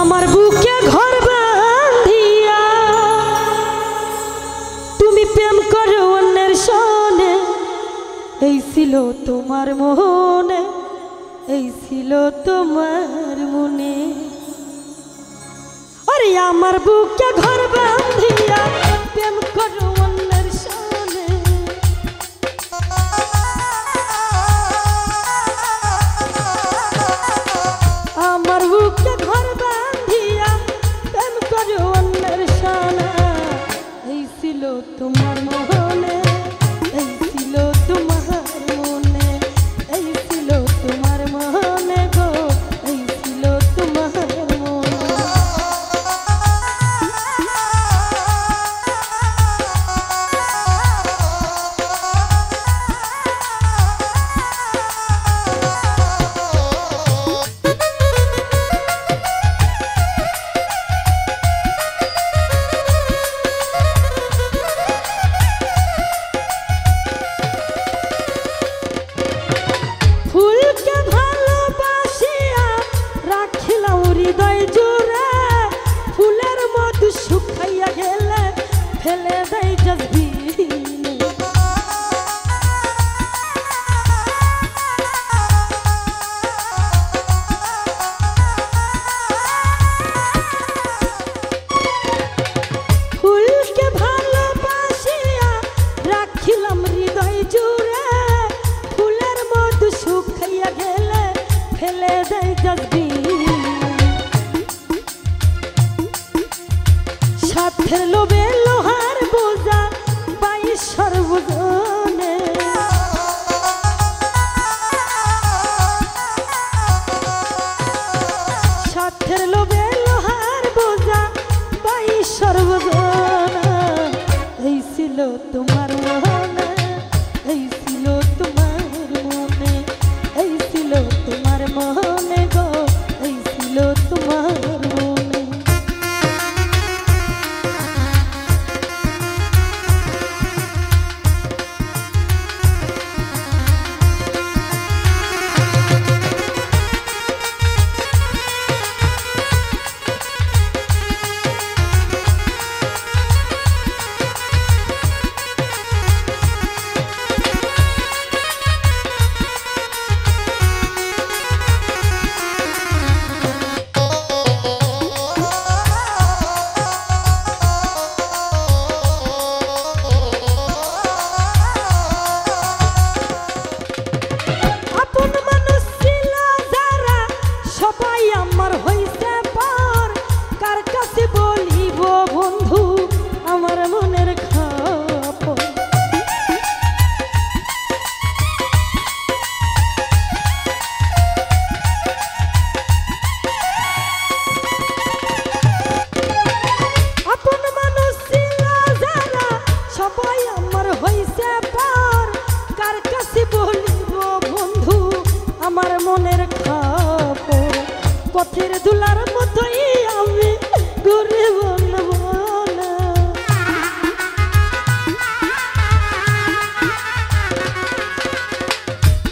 আমার বুকে ঘর বাঁধিয়া তুমি প্রেম করো অন্যের সনে, এই ছিল তোমার মনে, এই ছিল তোমার মনে। আরে আমার বুকে ঘর বাঁধিয়া প্রেম করো অন্যের সনে, আমার বুকে ঘর বাঁধিয়া প্রেম করো অন্যের সনে, এই ছিল তোমার মনে, এই ছিল তোমার মনে, এই ছিল তোমার মনে গো, এই ছিল তোমার মনে। ফেলে দেয় জজবিনে, ফুলকে ভালোবাসিয়া রাখিলাম হৃদয় জুড়ে, ফুলের মধু শুকাইয়া গেলে ফেলে দেয় জজবিনে। সাথের লোভে লোহার বোঝা পাই সর্বজনে, সাথের লোভে লোহার বোঝা পাই সর্বজনে, এই ছিল তোমার মনে, এই ছিল তোমার মনে, এই ছিল তোমার মনে গো, এই ছিল তোমার মনে। আমার মনের খবর পথের দুলার মতোই আমি ঘুরে বলবো না,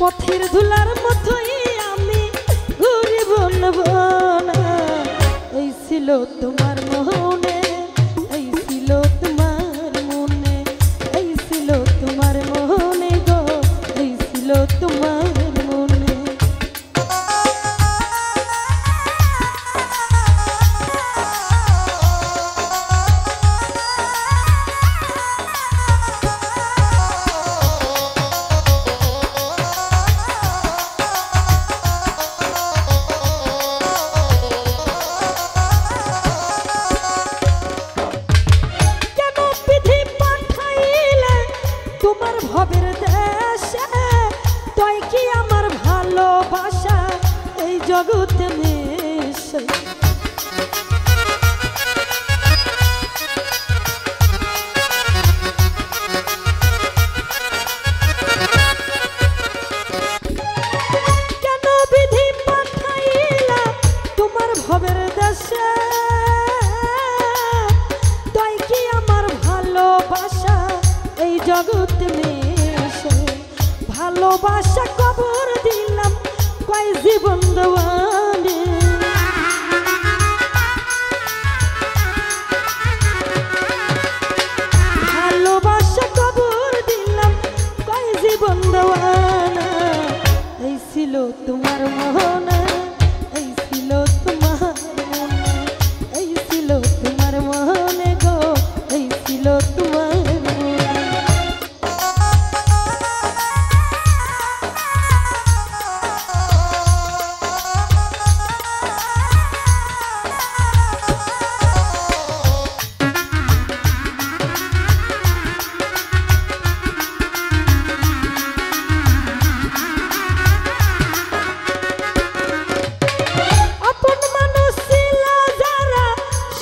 পথের দুলার মতোই আমি ঘুরে বলবো না, এই ছিল তোমার মনে, এই ছিল তোমার মনে, এই ছিল তোমার মনে গো, এই ছিল তোমার মনে। তোমার ভবের দেশে তাই কি আমার ভালোবাসা এই জগতে মেশে, কেন বিধি পাঠাইলা তোমার ভবের দেশে তাই কি আমার ভালোবাসা এই জগতে মেশে, ভালোবাসা কবর দিলাম কয় জীবন দেওয়ানে, ছিল তোমার মনে, এই ছিল তোমার মনে, এই ছিল তোমার মনে গো, এই ছিল তোমার মনে।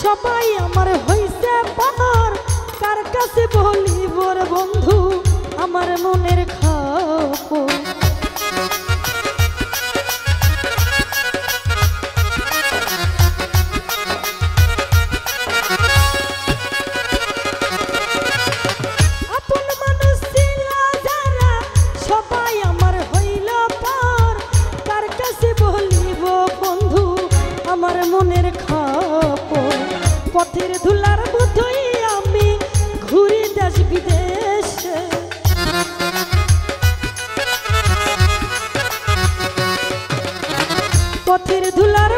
সবাই আমার হইছে পার, কার কাছে বলিব রে বন্ধু আমার মনের খবর। আপন মানুষ ছিল যারা সবাই আমার হইল পার, কার কাছে বলিব বন্ধু আমার মনের খবর। পথের ধুলার মতোই আমি ঘুরি দেশ বিদেশে, পথের ধুলার